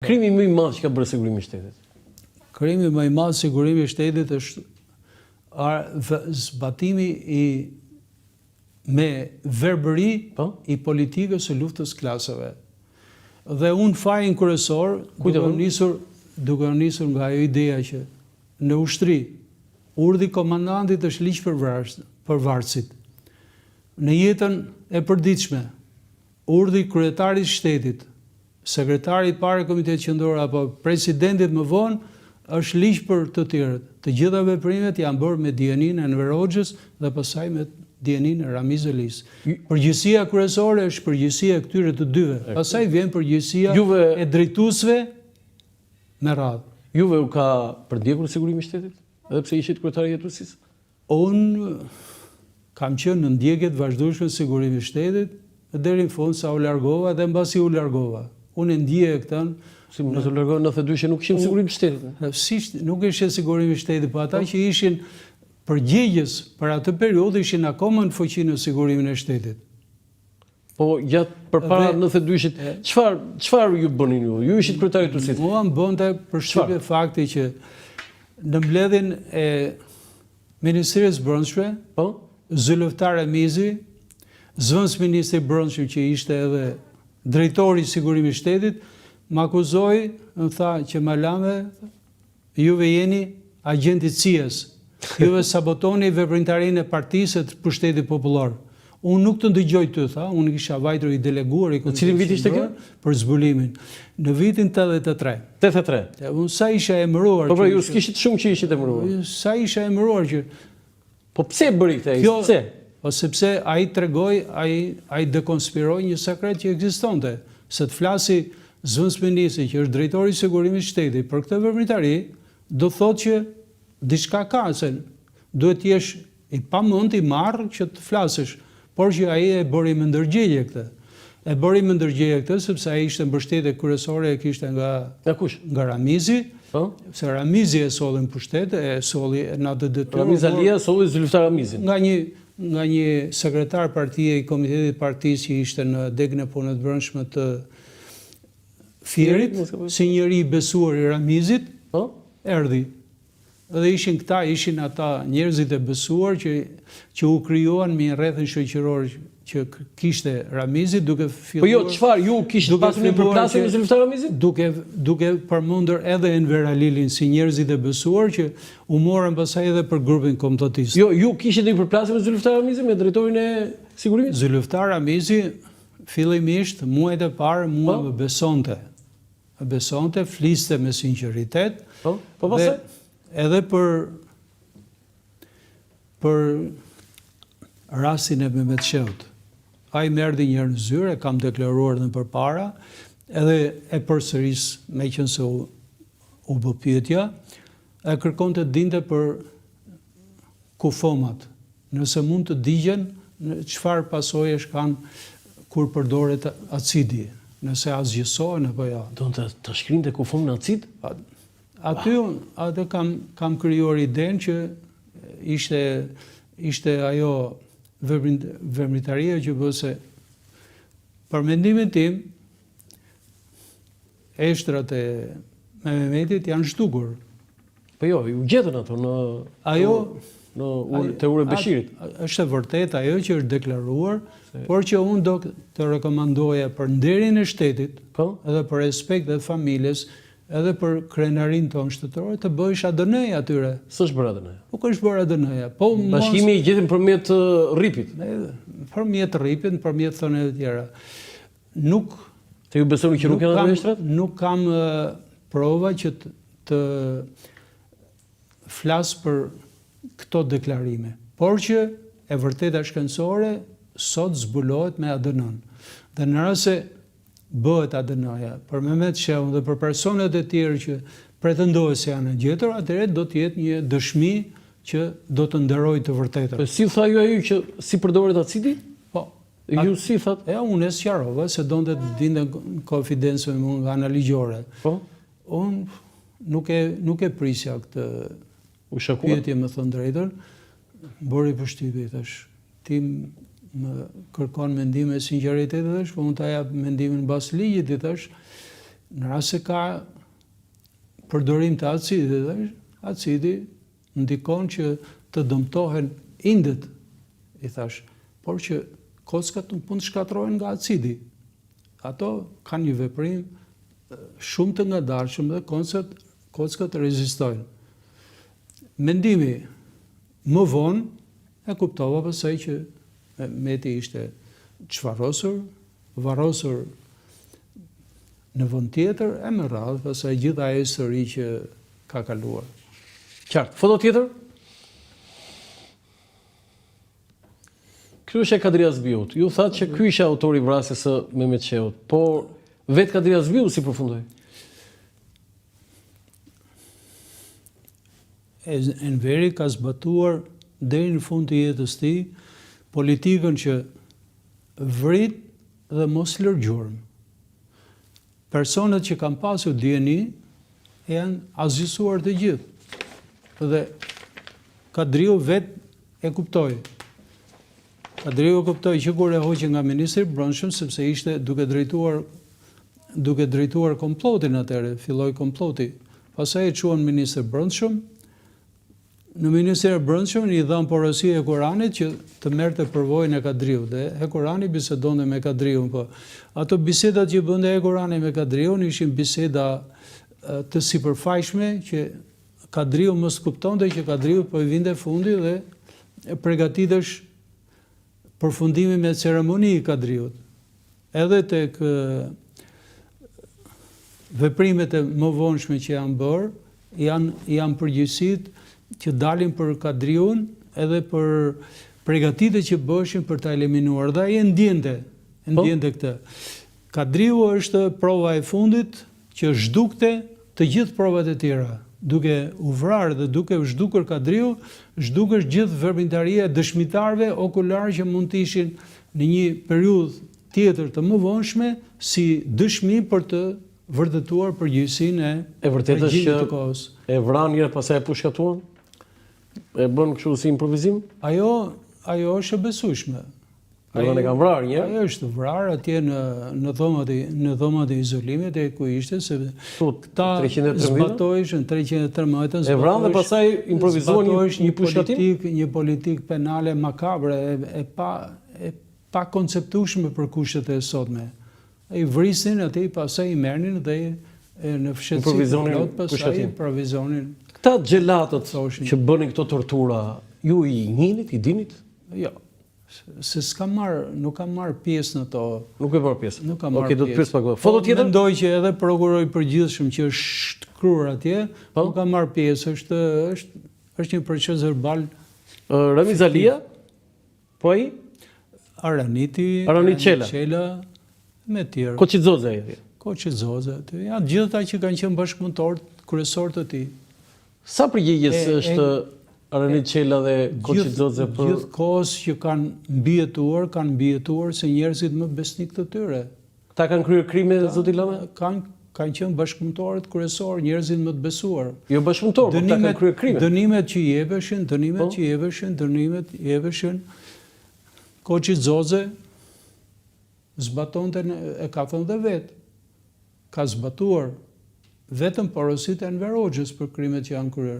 Krimi më i madh që ka bërë sigurimi i shtetit. Krimi më i madh sigurimi i shtetit është zbatimi me verbëri i politikës së luftës klasave. Dhe unë fajin kryesor duke nisur nga ajo ideja që në ushtri urdhi komandantit është ligj përvarësit. Në jetën e përditshme, urdhi kryetarit shtetit, sekretari i parë i Komitetit Qendror apo presidentit më vonë është ligj për të tjerët. Të gjitha veprimet janë bërë me dijenin e Enver Hoxhës dhe pastaj me dijenin e Ramiz Elis. Përgjegjësia kryesore është përgjegjësia e këtyre të dyve. Pastaj vjen përgjegjësia e drejtuesve me radhë. Juve u ka përdjekur sigurimi i shtetit, edhe pse ishit kryetari i jetësisë? Unë kam qenë në ndjekje të vazhdueshme sigurimi i shtetit deri në fund sa u largova dhe mbasi u largova. Unë ndjeja këtë. Si mos u largova në 92 që nuk kishim sigurim të shtetit. Si nuk ishte sigurimi i shtetit, po ata që ishin përgjegjës për atë periudhë ishin akoma në fuqinë e sigurimin e shtetit. Po gjatë përpara 92-shit, çfarë ju bënin ju? Ju ishit kryetari i jetësisë. Mua më bënte përshtypje fakti që në mbledhjen e Ministrisë së Brendshme, zyrtar Ramizi, zëvendës ministri i Brendshëm që ishte edhe drejtori i sigurimit të shtetit, më akuzoi, më tha që më lame, juve jeni agjentë CIA-s. Juve sabotoni veprimtarinë e partisë të Pushtetit Popullor. Unë nuk të ndëgjoj ty, tha, unë kisha vajtur i deleguar i Komitetit. Cilin vit ishte kjo? Për zbulimin. Në vitin 83. 83. Unë sa isha emëruar. Po ju s'kishit shumë që ishit emëruar. Sa isha emëruar që. Po pse bëri këtë? Pse? Po sepse ai tregoi, ai dekonspiroi një sekret që ekzistonte. Se të flasi zëvendës ministri që është drejtori i sigurimit të shtetit për këtë veprimtari, do thotë që diçka ka, se duhet të jesh i pamend i marrë që të flasësh, por që ai e bëri me ndërgjegje këtë. E bëri me ndërgjegje këtë sepse ai ishte mbështetje kryesore e kishte nga kush? Nga Ramizi. Se Ramizi e solli në pushtet, e solli në atë detyrë. Ramiz Alia solli zyrtar Ramizin. Nga një sekretar partie i Komitetit Partisë që ishte në degën e punës brendshme të Fierit, si njëri i besuar i Ramizit, erdhi. Dhe ishin ata njerëzit e besuar që u krijuan me rrethin shoqëror që kishte Ramizi, duke filluar. Po jo, çfarë ju kishte pasur një përplasje me zyrtar Ramizit? Duke përmendur edhe Enver Alilin si njerëzit e besuar që u morën pasaj edhe për grupin kombëtatist. Jo, ju kishte një përplasje me zyrtar Ramizit, me drejtorin e sigurimit? Zyrtar Ramizi fillimisht muajt e parë mua më besonte. Më besonte, fliste me sinqeritet. Po pastaj edhe për rastin e Mehmet Sheut. Ai më erdhi një herë në zyrë, e kam deklaruar edhe përpara, edhe e përsëris me qenë se u bë pyetja, e kërkonte të dinte për kufomat. Nëse mund të digjen çfarë pasojësh kanë kur përdoret acidi, nëse azgjësohen apo jo. Do të shkrinte kufom në acid? Aty kam krijuar idenë që ishte ajo veprimtaria që bëse për mendimin tim eshtrat e Mehmetit janë zhdukur. Po jo, u gjetën ato në te ure Beshirit. Është e vërtetë ajo që është deklaruar, por që unë do të rekomandoja për nderin e shtetit, edhe për respekt dhe familjes, edhe për krenarinë tonë shtetërore, të bësh ADN atyre. S'është bërë ADN? Nuk është bërë ADN. Bashkimi i gjetin përmjet rripit? Përmjet rripit, përmjet thoneve të tjera. Te ju besoni që nuk janë ato eshtrat? Nuk kam prova që të flas për këto deklarime. Por që e vërteta shkencore sot zbulohet me ADN-n. Dhe në rast se bëhet ADN-ja për Mehmet Sheun dhe për personat e tjerë që pretendohet se janë gjetur, atëherë do të jetë një dëshmi që do të nderojë të vërtetën. Po si tha ju ai që si përdoret acidi? Po. Ju si that? Unë e sqarova se donte të dinte konfidencë me mua nga ana ligjore. Po. Unë nuk e prisja këtë pyetje, më thënë drejtën. Bëri përshtypje tash. Ti më kërkon mendime sinqeriteti, po unë ta jap mendimin mbas ligjit, thash. Në rast se ka përdorim të acidit, acidi ndikon që të dëmtohen indet, i thash, por që kockat nuk mund të shkatrohen nga acidi. Ato kanë një veprim shumë të ngadalshëm dhe kockat rezistojnë. Mendimi më vonë e kuptova pasaj që meti ishte çfarosur, varrosur në vend tjetër e me radhë pasaj gjitha ajo histori që ka kaluar. Qartë. Foto tjetër? Ky është e Kadria Zbiut. Ju thatë që ky ishte autori i vrasjes së Mehmet Sheut, por vetë Kadria Zbiu si përfundoi? Enveri ka zbatuar deri në fund të jetës tij politikën që vrit dhe mos lërgjurm. Personat që kanë pasur dieni janë azisuar të gjithë. Dhe Kadriu vetë e kuptoi. Kadriu kuptoi që kur e hoqi nga ministri i Brendshëm sepse ishte duke drejtuar komplotin atëherë, filloi komploti. Pastaj e quan ministër i Brendshëm. Në Ministrin e Brendshëm i dhan porosi e Kuranit që të merrte përvojën e Kadriut dhe e Kurani bisedonte me Kadriun, po ato bisedat që bënte e Kurani me Kadriun ishin biseda të sipërfaqshme që Kadriu mos kuptonte që Kadriu po i vinte fundi dhe përgatitesh përfundimi me ceremoni i Kadriut. Edhe tek veprimet e më vonshme që janë bërë, janë përgjegjësitë që dalin për Kadriun edhe për përgatitjet që bëshin për ta eliminuar. Dhe ai e ndjente këtë. Kadriu është prova e fundit që zhdukte të gjithë provat e tjera. Duke u vrarë dhe duke u zhdukur Kadriu, zhdukësh gjithë veprimtaria e dëshmitarëve okular që mund të ishin në një periudhë tjetër të më vonshme si dëshmi për të vërtetuar përgjegjësinë e vërtetë është të kohës. E vran njëherë pastaj e pushkatuan? E bën kështu si improvizim? Ajo është e besueshme. Ajo ne kanë vrarë një. Ajo është vrarë atje në dhomat e izolimit e ku ishte se këta zbatojshin 313. E vranë dhe pastaj improvizuan një pushkatim? Një politik penale makabre e pa konceptueshme për kushtet e sotme. I vrisin atë, pastaj i merrnin dhe në fshehtësi plot pastaj improvizonin. Këta xhelatët që bënin këto tortura, ju i njihnit, i dinit? Jo. Se nuk kam marrë pjesë në to. Nuk e marrë pjesë? Nuk kam marrë pjesë. Do të pyes pak. Foto tjetër? Mendoj që edhe prokurori i përgjithshëm që është shkruar atje, nuk ka marrë pjesë, është një proces verbal. Ramiz Alia? Po ai? Araniti Çela me tjerë. Koçizoze ai. Koçizoze. Ja, gjithë ata që kanë qenë bashkëpunëtor kryesor të tij. Sa përgjegjës është Aranit Çela dhe Koçizoze për gjithkohës që kanë mbijetuar se njerëzit më besnik të tyre. Ta kanë kryer krime zoti Lama? Kanë qenë bashkëpunëtorët kryesor, njerëzit më të besuar. Jo bashkëpunëtor, por ta kanë kryer krime. Dënimet që jepeshin, Koçizoze zbatonte, e ka thënë dhe vetë. Ka zbatuar vetëm porositë e Enver Hoxhës për krimet që janë kryer.